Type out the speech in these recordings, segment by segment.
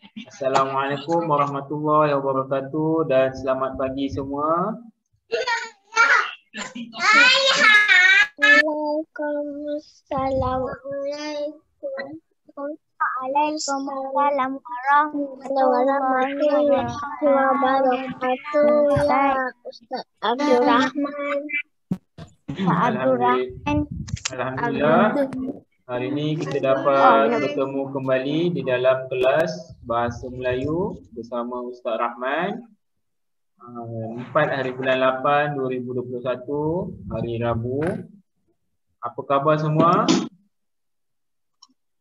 Assalamualaikum warahmatullahi wabarakatuh dan selamat pagi semua. Waalaikumsalam. Waalaikumsalam warahmatullahi wabarakatuh. Ya Ustaz Abdurrahman. Alhamdulillah. Hari ini kita dapat bertemu kembali di dalam kelas Bahasa Melayu bersama Ustaz Rahman. 4 hari bulan 8 2021, hari Rabu. Apa khabar semua?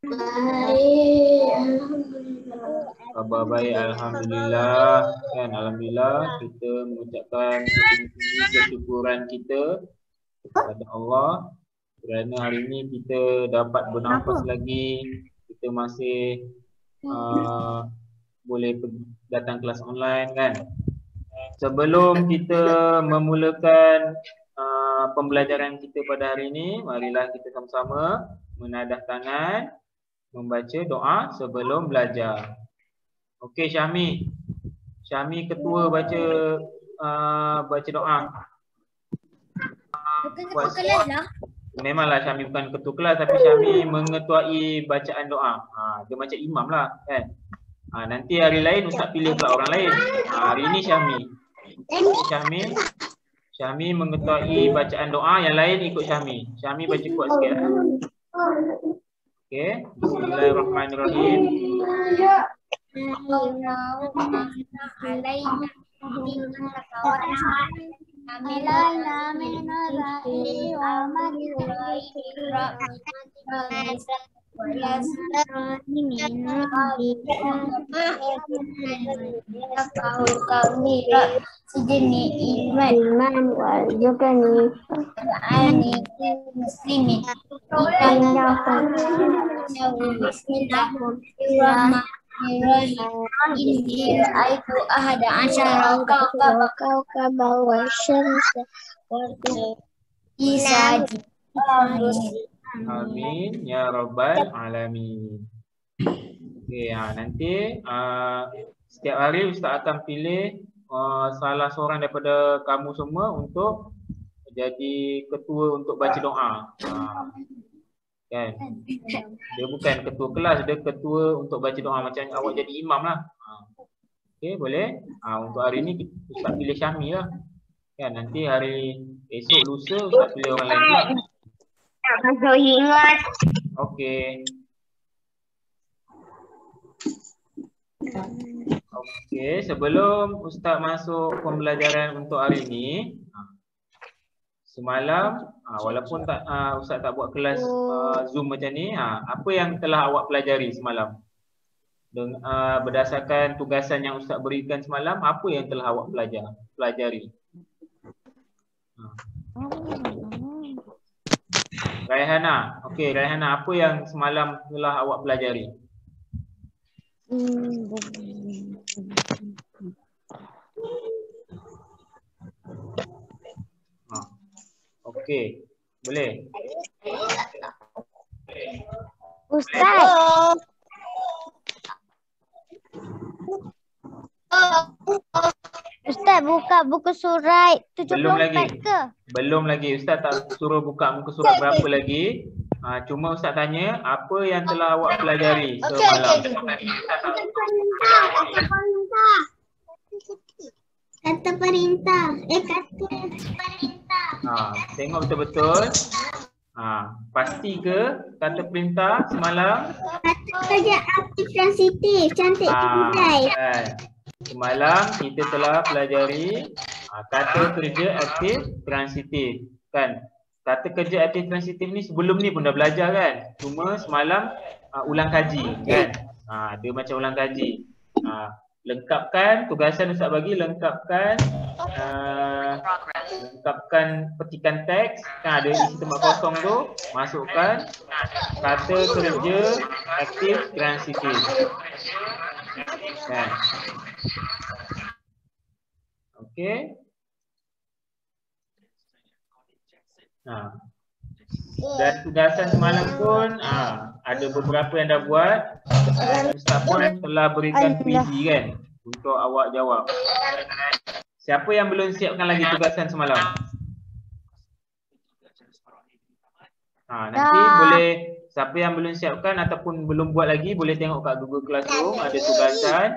Baik, alhamdulillah. Khabar baik, alhamdulillah. Kan, alhamdulillah kita mengucapkan kesyukuran kita kepada Allah kerana hari ini kita dapat bernafas lagi. Kita masih boleh datang kelas online kan. Sebelum kita memulakan pembelajaran kita pada hari ini, marilah kita sama-sama menadah tangan, membaca doa sebelum belajar. Okey Syahmi. Syahmi ketua baca doa. Bukan ketua kelas lah. Memanglah Syahmi bukan ketua kelas, tapi Syahmi mengetuai bacaan doa. Dia macam imam lah kan. Nanti hari lain Ustaz pilih pula orang lain. Hari ini Syahmi. Syahmi mengetuai bacaan doa, yang lain ikut Syahmi. Syahmi baca kuat sikit. Okey. Bismillahirrahmanirrahim. Sejeni iman warzuqni ani muslimin. Bismillahirrahmanirrahim. Inni ra'aitu ahada asyara kawkaban wa syamsa wal qamara. Amin ya rabbal alamin. Okey, nanti setiap hari Ustaz akan pilih salah seorang daripada kamu semua untuk jadi ketua untuk baca doa. Kan? Dia bukan ketua kelas, dia ketua untuk baca doa, macam awak jadi imam lah. Okey, boleh? Untuk hari ni Ustaz pilih Syahmi lah. Kan, nanti hari esok lusa Ustaz pilih orang lain pula. Masuk ingat. Okey. Okey, sebelum Ustaz masuk pembelajaran untuk hari ini, semalam walaupun Ustaz tak buat kelas Zoom macam ni, apa yang telah awak pelajari semalam? Berdasarkan tugasan yang Ustaz berikan semalam, apa yang telah awak pelajari? Raihana. Okey, Raihana, apa yang semalam telah awak pelajari? Okey, boleh. Ustaz. Ustaz buka buku surat 74 ke? Belum lagi. Ustaz tak suruh buka muka surat berapa lagi. Cuma Ustaz tanya apa yang telah awak pelajari semalam. Kata perintah. Tengok betul-betul. Pasti ke kata perintah semalam? Kata kerja aktif transitif. Cantik pandai. Semalam kita telah pelajari kata kerja aktif transitif. Kan? Kata kerja aktif transitif ni sebelum ni pun dah belajar kan? Cuma semalam ulang kaji kan? Dia macam ulang kaji. Lengkapkan, tugasan Ustaz bagi lengkapkan petikan teks. Kan ada isi tempat kosong tu, masukkan kata kerja aktif transitif. Kan? Okey. Dan tugasan semalam pun ada beberapa yang dah buat. Dan Ustaz pun telah berikan kuisi kan untuk awak jawab. Siapa yang belum siapkan lagi tugasan semalam? Nanti boleh, siapa yang belum siapkan ataupun belum buat lagi, boleh tengok kat Google Classroom, ada tugasan.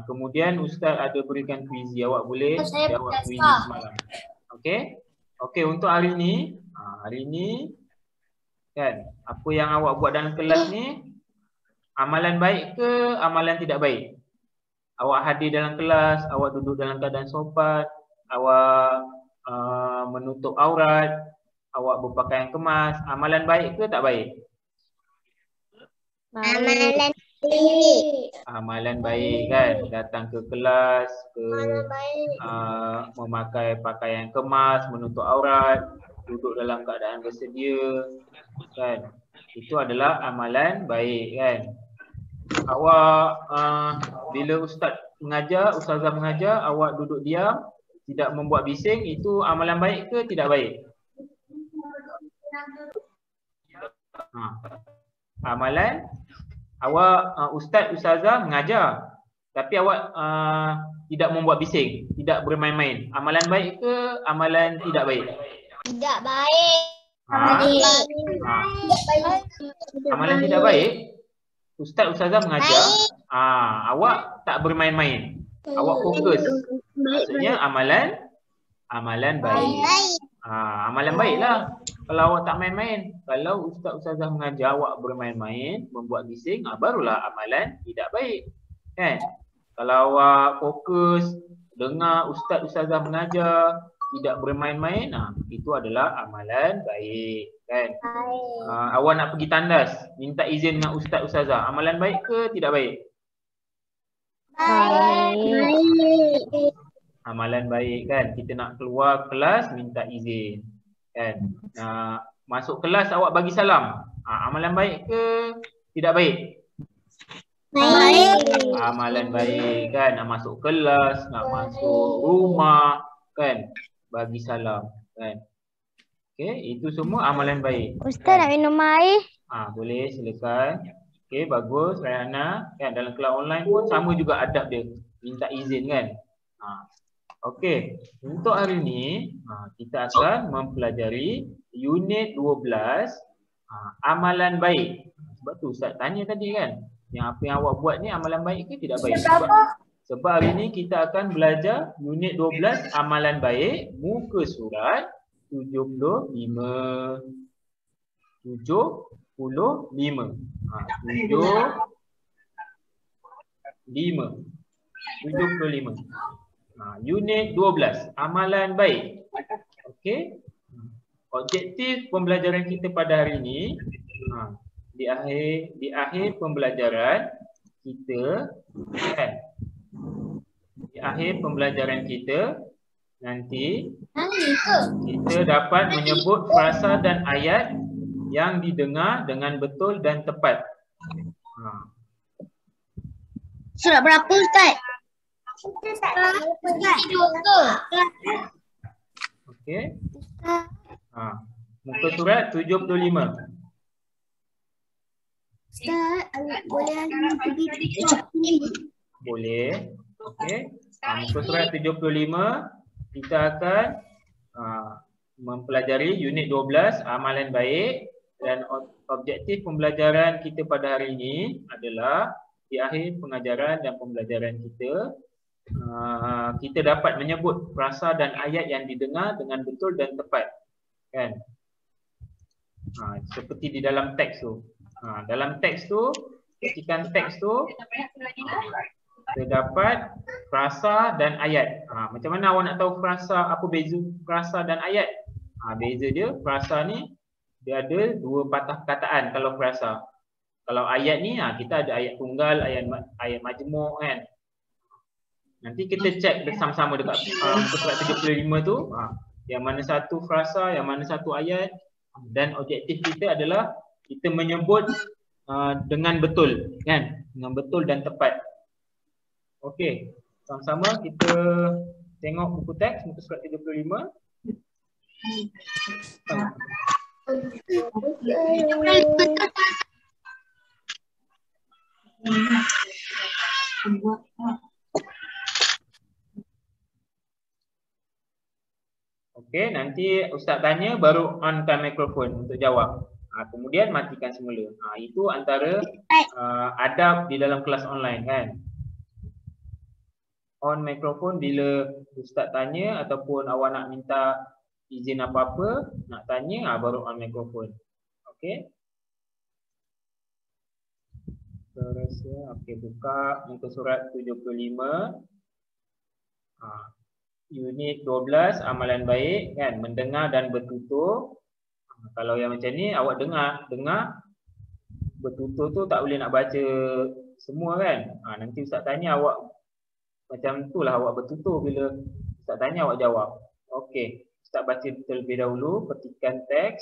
Kemudian Ustaz ada berikan kuisi, awak boleh jawab kuisi semalam. Okey? Okey, untuk hari ni kan, apa yang awak buat dalam kelas ni, amalan baik ke amalan tidak baik? Awak hadir dalam kelas, awak duduk dalam keadaan sopan, awak menutup aurat, awak berpakaian kemas, amalan baik ke tak baik? Amalan baik. Amalan baik kan, datang ke kelas, memakai pakaian kemas, menutup aurat, duduk dalam keadaan bersedia kan. Itu adalah amalan baik kan. Awak bila ustazah mengajar, awak duduk diam, tidak membuat bising, itu amalan baik ke tidak baik? Amalan awak ustazah mengajar tapi awak tidak membuat bising, tidak bermain-main. Amalan baik ke amalan tidak baik? Tidak baik. Amalan tidak baik. Ustazah mengajar, awak tak bermain-main. Awak fokus. Maksudnya amalan baik. Amalan baiklah. Kalau awak tak main-main. Kalau ustazah mengajar awak bermain-main, membuat bising, barulah amalan tidak baik. Kan? Kalau awak fokus dengar ustazah mengajar, tidak bermain-main, itu adalah amalan baik. Kan? Awak nak pergi tandas, minta izin dengan ustazah, amalan baik ke tidak baik? Baik. Amalan baik kan, kita nak keluar kelas minta izin kan. Masuk kelas awak bagi salam, amalan baik ke tidak baik? Baik. Amalan baik kan, nak masuk kelas, nak masuk rumah kan, bagi salam kan. Okey, itu semua amalan baik. Ustaz nak minum air? Boleh, silakan. Okey, bagus Rayhana. Kan dalam kelas online pun sama juga adab dia, minta izin kan. Okey, untuk hari ni kita akan mempelajari unit 12 amalan baik. Sebab tu Ustaz tanya tadi kan, yang apa yang awak buat ni amalan baik ke tidak baik? Sebab hari ni kita akan belajar unit 12 amalan baik, muka surat 75. 75. Unit 12 amalan baik. Okey. Objektif pembelajaran kita pada hari ini, di akhir pembelajaran kita kan, di akhir pembelajaran kita nanti kita dapat menyebut frasa dan ayat yang didengar dengan betul dan tepat. Surat berapa Ustaz? Okey. Muka surat 75. Ustaz, boleh Boleh. Okey. Muka surat 75 kita akan mempelajari unit 12 amalan baik, dan objektif pembelajaran kita pada hari ini adalah di akhir pengajaran dan pembelajaran kita, kita dapat menyebut frasa dan ayat yang didengar dengan betul dan tepat kan. Seperti di dalam teks tu. Dalam teks tu, ketikan teks tu terdapat frasa dan ayat. Macam mana awak nak tahu frasa, apa beza frasa dan ayat? Beza dia, frasa ni dia ada dua patah perkataan kalau frasa. Kalau ayat ni kita ada ayat tunggal, ayat majmuk kan. Nanti kita cek bersama-sama dekat muka surat 75 tu, yang mana satu frasa, yang mana satu ayat, dan objektif kita adalah kita menyebut dengan betul kan, dengan betul dan tepat. Okey, sama-sama kita tengok buku teks muka surat 75. Okey, nanti Ustaz tanya baru onkan mikrofon untuk jawab. Kemudian matikan semula. Itu antara adab di dalam kelas online kan. On mikrofon bila Ustaz tanya ataupun awak nak minta izin apa-apa, nak tanya baru on mikrofon. Okey. Terusnya, okey, buka muka surat 75. Unit 12 amalan baik kan, mendengar dan bertutur. Kalau yang macam ni awak dengar bertutur tu tak boleh nak baca semua kan. Nanti Ustaz tanya awak macam itulah awak bertutur, bila Ustaz tanya awak jawab. Okey, Ustaz baca terlebih dahulu petikan teks.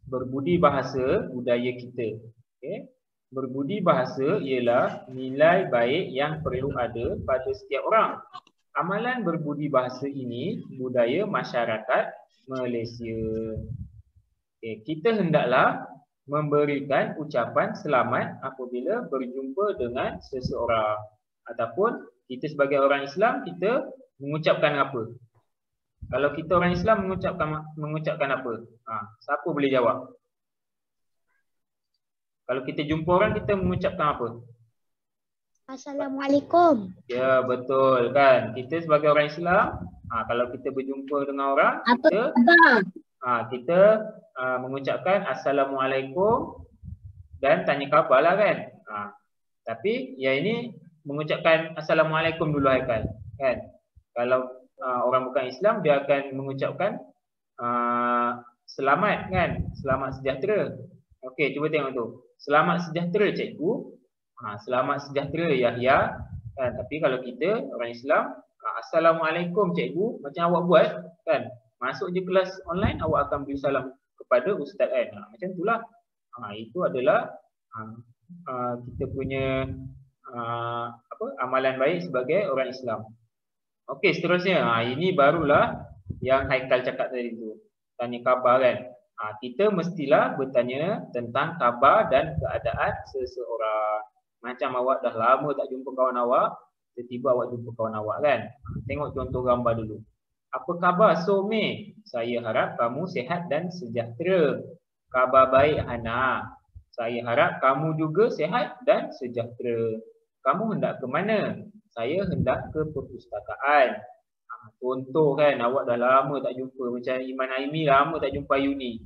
Berbudi bahasa budaya kita. Okey. Berbudi bahasa ialah nilai baik yang perlu ada pada setiap orang. Amalan berbudi bahasa ini budaya masyarakat Malaysia. Okay, kita hendaklah memberikan ucapan selamat apabila berjumpa dengan seseorang. Ataupun kita sebagai orang Islam, kita mengucapkan apa? Kalau kita orang Islam mengucapkan apa? Siapa boleh jawab? Kalau kita jumpa orang, kita mengucapkan apa? Assalamualaikum. Ya, betul kan. Kita sebagai orang Islam, kalau kita berjumpa dengan orang, kita mengucapkan Assalamualaikum dan tanya khabar lah kan. Tapi yang ini mengucapkan Assalamualaikum dulu Haikal kan. Kalau orang bukan Islam, dia akan mengucapkan selamat kan, selamat sejahtera. Okey, cuba tengok tu. Selamat sejahtera cikgu. Selamat sejahtera Yahya kan. Tapi kalau kita orang Islam, Assalamualaikum cikgu, macam awak buat kan, masuk je kelas online awak akan beri salam kepada ustaz kan. Macam itulah. Itu adalah kita punya amalan baik sebagai orang Islam. Okey, seterusnya ini barulah yang Haikal cakap tadi tu, tanya khabar kan. Kita mestilah bertanya tentang khabar dan keadaan seseorang. Macam awak dah lama tak jumpa kawan awak, tiba-tiba awak jumpa kawan awak kan. Tengok contoh gambar dulu. Apa khabar Some? Saya harap kamu sihat dan sejahtera. Khabar baik Hana. Saya harap kamu juga sihat dan sejahtera. Kamu hendak ke mana? Saya hendak ke perpustakaan. Contoh kan, awak dah lama tak jumpa. Macam Iman Aimi lama tak jumpa Yuni.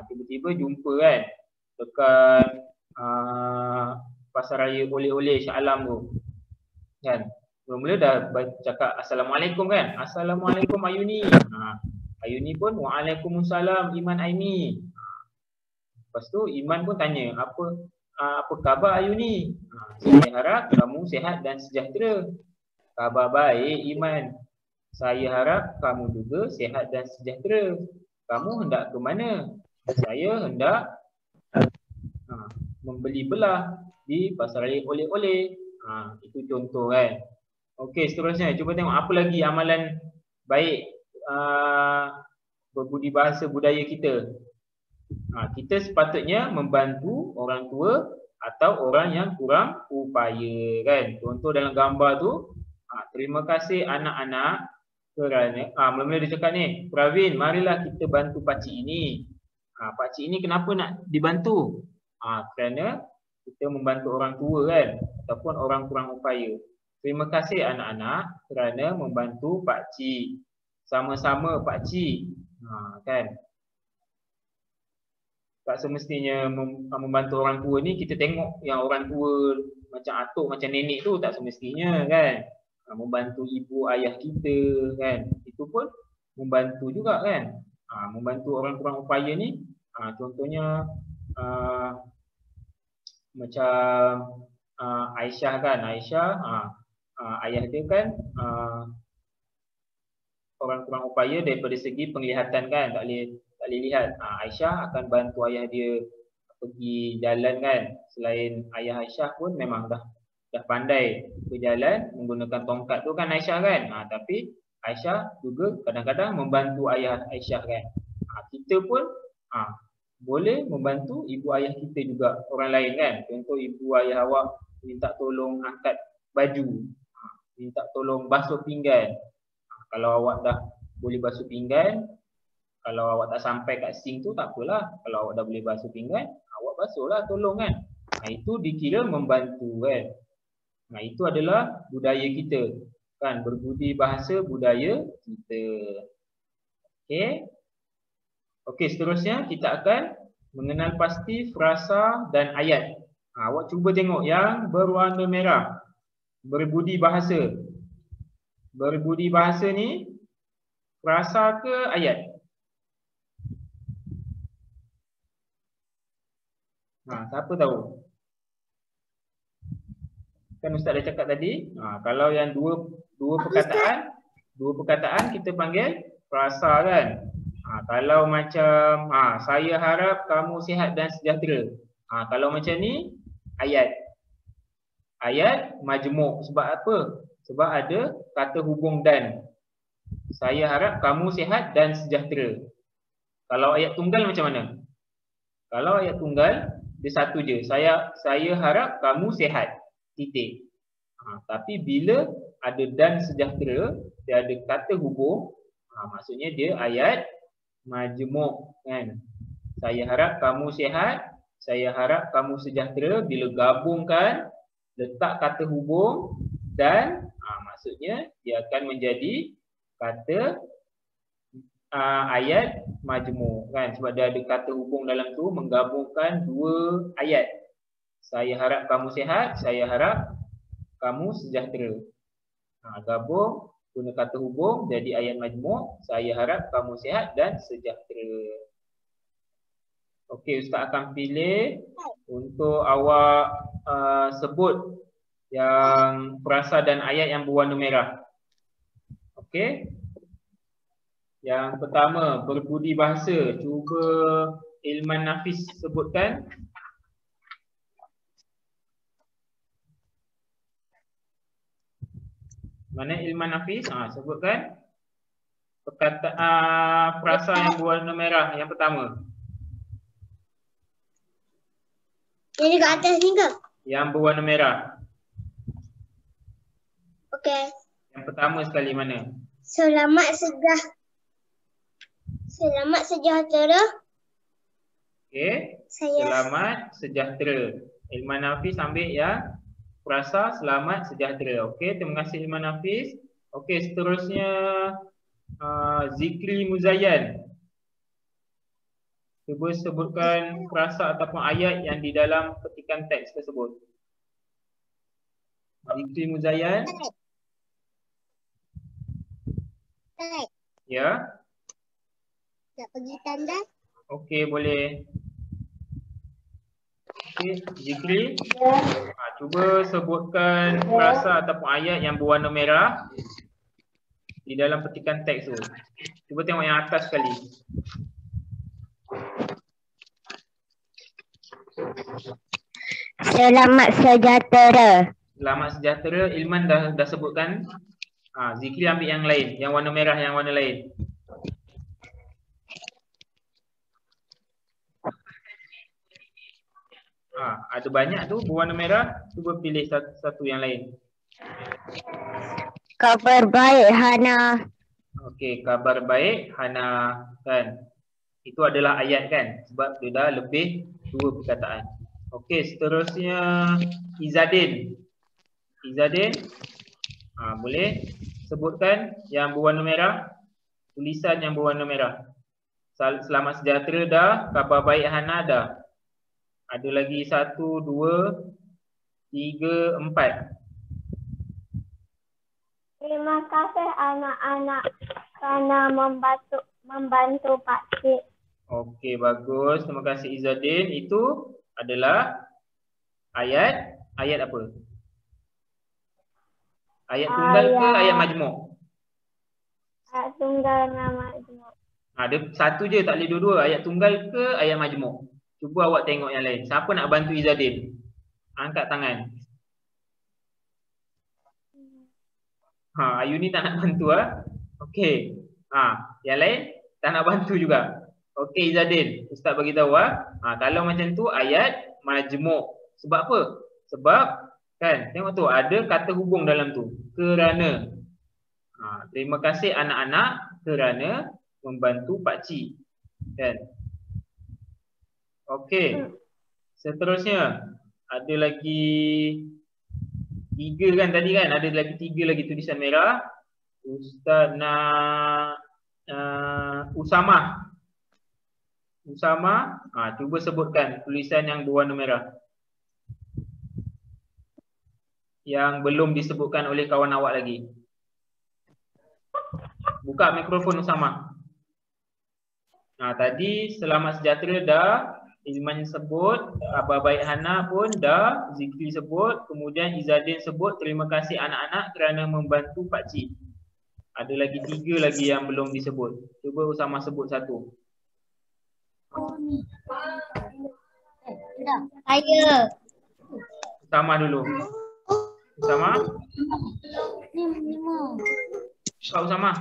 Tiba-tiba jumpa kan dekat Pasar Raya Oleh-Oleh Shah Alam tu kan. Mula-mula dah cakap Assalamualaikum kan. Assalamualaikum Ayuni. Ayuni pun Waalaikumsalam Iman Aimi. Lepas tu Iman pun tanya, apa khabar Ayuni? Saya harap kamu sihat dan sejahtera. Khabar baik Iman. Saya harap kamu juga sihat dan sejahtera. Kamu hendak ke mana? Saya hendak membeli belah di Pasar Raya Oleh-Oleh. Itu contoh kan. Okey, seterusnya cuba tengok apa lagi amalan baik berbudi bahasa budaya kita. Kita sepatutnya membantu orang tua atau orang yang kurang upaya kan. Contoh dalam gambar tu, terima kasih anak-anak kerana mula-mula dia cakap ni, Pravin, marilah kita bantu pakcik ini. Pakcik ini kenapa nak dibantu? Kerana kita membantu orang tua kan, ataupun orang kurang upaya. Terima kasih anak-anak kerana membantu pakcik. Sama-sama pakcik. Kan? Tak semestinya membantu orang tua ni kita tengok yang orang tua macam atuk, macam nenek tu, tak semestinya kan. Membantu ibu ayah kita kan, itu pun membantu juga kan. Membantu orang kurang upaya ni, contohnya macam Aisyah kan. Aisyah ayah dia kan orang kurang upaya daripada segi penglihatan kan, tak boleh lihat. Aisyah akan bantu ayah dia pergi jalan kan. Selain ayah Aisyah pun memang dah pandai berjalan menggunakan tongkat tu kan Aisyah kan. Tapi Aisyah juga kadang-kadang membantu ayah Aisyah kan. Kita pun boleh membantu ibu ayah kita juga, orang lain kan. Contoh ibu ayah awak minta tolong angkat baju, minta tolong basuh pinggan. Kalau awak dah boleh basuh pinggan, kalau awak tak sampai kat sink tu tak apalah. Kalau awak dah boleh basuh pinggan, awak basuhlah, tolong kan. Itu dikira membantu kan. Itu adalah budaya kita kan, berbudi bahasa budaya kita. Okey. Okey, seterusnya kita akan mengenal pasti frasa dan ayat. Awak cuba tengok yang berwarna merah. Berbudi bahasa. Berbudi bahasa ni frasa ke ayat? Siapa tahu? Kan Ustaz dah cakap tadi, kalau yang dua perkataan kita panggil frasa kan. Kalau macam saya harap kamu sihat dan sejahtera. Kalau macam ni ayat. Ayat majmuk. Sebab apa? Sebab ada kata hubung dan. Saya harap kamu sihat dan sejahtera. Kalau ayat tunggal macam mana? Kalau ayat tunggal dia satu je. Saya harap kamu sihat. Titik. Tapi bila ada dan sejahtera, dia ada kata hubung, maksudnya dia ayat majmuk kan. Saya harap kamu sihat, saya harap kamu sejahtera. Bila gabungkan, letak kata hubung dan maksudnya dia akan menjadi kata ayat majmuk kan. Sebab dia ada kata hubung dalam tu menggabungkan dua ayat. Saya harap kamu sihat, saya harap kamu sejahtera. Gabung, guna kata hubung jadi ayat majmuk. Saya harap kamu sihat dan sejahtera. Okey, Ustaz akan pilih untuk awak sebut yang frasa dan ayat yang berwarna merah. Okey. Yang pertama, berbudi bahasa. Cuba Ilman Nafis sebutkan. Mana Ilman Nafis? Sebutkan perkataan frasa yang berwarna merah yang pertama. Yang dekat atas ni ke? Yang berwarna merah. Okey. Yang pertama sekali mana? Selamat sejahtera. Okey. Selamat sejahtera. Ilman Nafis ambil yang frasa selamat sejahtera. Okey, terima kasih Ilman Nafis. Okey, seterusnya Zikri Muzayyan. Cuba sebutkan frasa ataupun ayat yang di dalam petikan teks tersebut. Zikri Muzayyan. Ya. Nak pergi tanda? Okey, boleh. Okey, Zikri. Cuba sebutkan frasa ataupun ayat yang berwarna merah di dalam petikan teks tu. Cuba tengok yang atas sekali. Selamat sejahtera. Selamat sejahtera. Ilman dah sebutkan. Zikri ambil yang lain, yang warna merah, yang warna lain. Ada banyak tu berwarna merah. Cuba pilih satu yang lain. Kabar baik, Hana. Okey, kabar baik, Hana kan. Itu adalah ayat kan, sebab dia dah lebih dua perkataan. Okey, seterusnya Izadin. Izadin, boleh sebutkan yang berwarna merah, tulisan yang berwarna merah. Selamat sejahtera dah, kabar baik Hana dah. Ada lagi 1, 2, 3, 4. Terima kasih anak-anak kerana membantu Pak Cik. Okey, bagus. Terima kasih Izadin. Itu adalah ayat apa? Ayat tunggal ke ayat majmuk? Ayat tunggal dan majmuk. Ada satu je, tak boleh dua-dua. Ayat tunggal ke ayat majmuk? Cuba awak tengok yang lain. Siapa nak bantu Izadin? Angkat tangan. Ayu ni tak nak bantu Okey. Yang lain tak nak bantu juga. Okey Izadin, Ustaz bagi tahu kalau macam tu ayat majmuk. Sebab apa? Sebab kan tengok tu ada kata hubung dalam tu. Kerana. Terima kasih anak-anak kerana membantu pak cik. Kan? Okey. Seterusnya ada lagi 3 kan tadi kan? Ada lagi 3 lagi tulisan merah. Ustaz nak Usamah. Usamah, cuba sebutkan tulisan yang berwarna merah yang belum disebutkan oleh kawan awak lagi. Buka mikrofon Usamah. Tadi selamat sejahtera dah, Izman sebut, Abah Baik Hana pun dah, Zikri sebut, kemudian Izadin sebut terima kasih anak-anak kerana membantu pak cik. Ada lagi 3 lagi yang belum disebut. Cuba Usamah sebut satu. Saya. Usamah dulu. Usamah? Kak Usamah.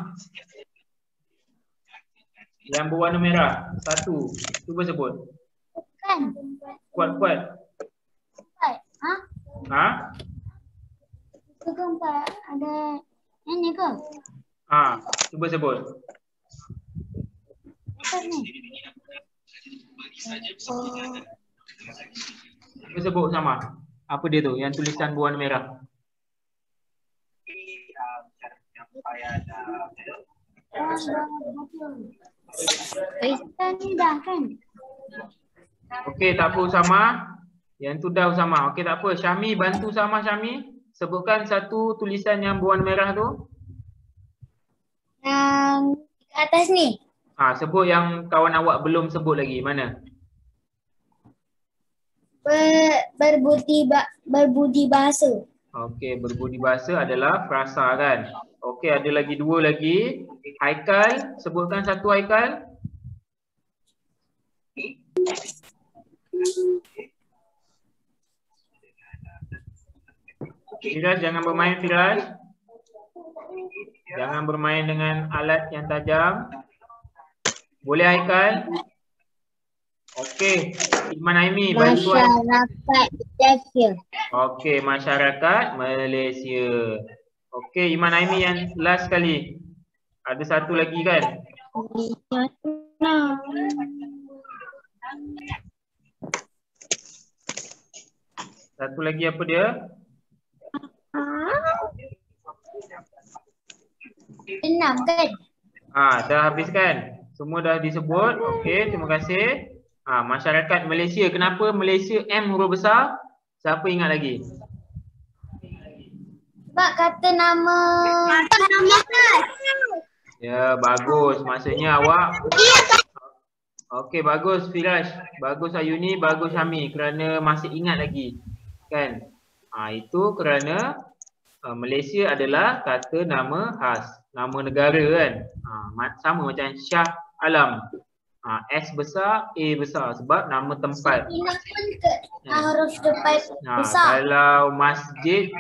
Yang berwarna merah. Satu. Cuba sebut. Bukan. Kuat-kuat. Itu kan Pak, ada ini ke? Cuba sebut. Apa ni? Cuba sebut sama. Apa dia tu yang tulisan berwarna merah? Tulisan ni dah kan? Okey, tak apa Usama. Yang tu dah Usama. Okey, tak apa. Syami, bantu sama Syami. Sebutkan satu tulisan yang berwarna merah tu. Yang atas ni. Sebut yang kawan awak belum sebut lagi. Mana? Berbudi bahasa. Okey, berbudi bahasa adalah frasa kan. Okey, ada lagi 2 lagi. Haikal, sebutkan satu Haikal. Firas, jangan bermain Firas. Jangan bermain dengan alat yang tajam. Boleh Haikal? Okey, Iman Aimi bantu. Masyarakat Malaysia. Okey, masyarakat Malaysia. Okey, Iman Aimi yang last kali. Ada satu lagi kan? Satu lagi apa dia? Enam kan? Dah habis kan? Semua dah disebut. Okey, terima kasih. Masyarakat Malaysia. Kenapa Malaysia M huruf besar? Siapa ingat lagi? Sebab kata nama. Ya, bagus. Maksudnya awak. Okey, bagus Firas. Bagus Ayuni, bagus Hami kerana masih ingat lagi. Kan? Itu kerana Malaysia adalah kata nama khas, nama negara kan. Sama macam Shah Alam. S besar, A besar sebab nama tempat. Huruf depan besar. Kalau masjid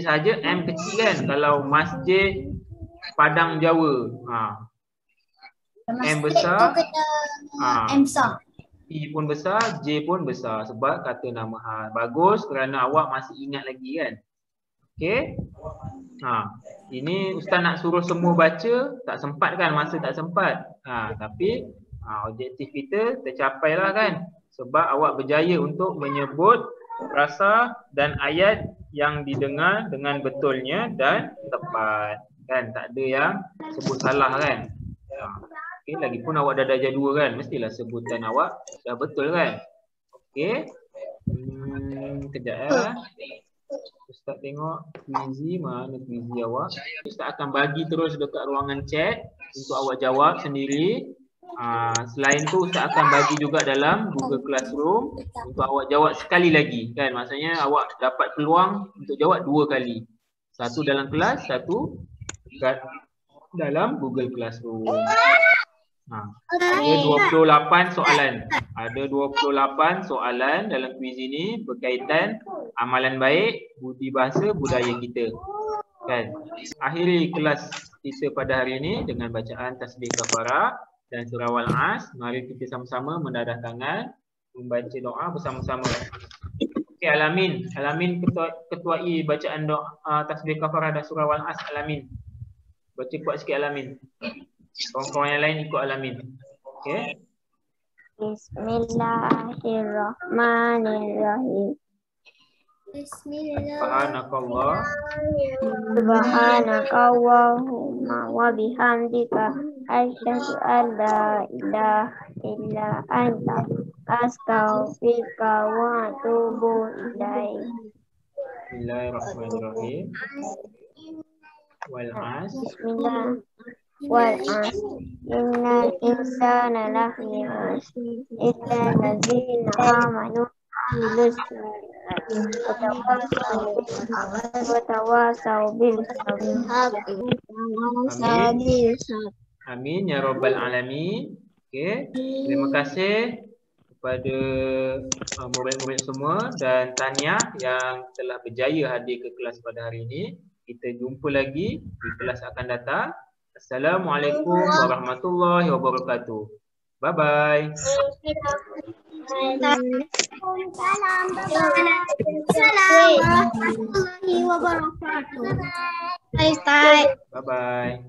saja M kecil kan. Kalau masjid Padang Jawa, M besar, M besar. E pun besar, J pun besar sebab kata nama khas. Bagus kerana awak masih ingat lagi kan. Okey. Ini Ustaz nak suruh semua baca, tak sempat kan, masa tak sempat. Tapi objektif kita tercapailah kan. Sebab awak berjaya untuk menyebut frasa dan ayat yang didengar dengan betulnya dan tepat. Kan, tak ada yang sebut salah kan. Okey, lagipun awak dah darjah 2 kan, mestilah sebutan awak dah betul kan. Okey. Kejap ya. Ustaz tengok quizy, mana quizy awak. Ustaz akan bagi terus dekat ruangan chat untuk awak jawab sendiri. Selain tu Ustaz akan bagi juga dalam Google Classroom untuk awak jawab sekali lagi kan. Maksudnya awak dapat peluang untuk jawab 2 kali. Satu dalam kelas, satu dalam Google Classroom. Ada 28 soalan. Ada 28 soalan dalam kuis ini berkaitan amalan baik, budi bahasa, budaya kita. Kan? Akhiri kelas kita pada hari ini dengan bacaan tasbih kafarah. dan surah Wal-As. Mari kita sama-sama mendadah tangan, membaca doa bersama-sama. Okey, Alamin. Alamin ketuai bacaan doa tasbih kafarah dan surah Wal-As. Alamin. Baca kuat sikit Alamin. Kawan-kawan yang lain ikut Alamin. Okey. Bismillahirrahmanirrahim. Subhanakallah. Subhanakallahumma wa bihamdika asyhadu an la ilaha illa anta astaghfiruka wa atubu ilaik. Bismillahirrahmanirrahim. Wal-As. Bismillah. Wal-'asr. Innal insana lafi khusr illa allazina amanu watawasau bil Amin ya rabbal alamin. Okey, terima kasih kepada murid-murid semua dan tahniah yang telah berjaya hadir ke kelas pada hari ini. Kita jumpa lagi di kelas akan datang. Assalamualaikum warahmatullahi wabarakatuh. Bye bye. Assalamualaikum warahmatullahi wabarakatuh. Bye bye.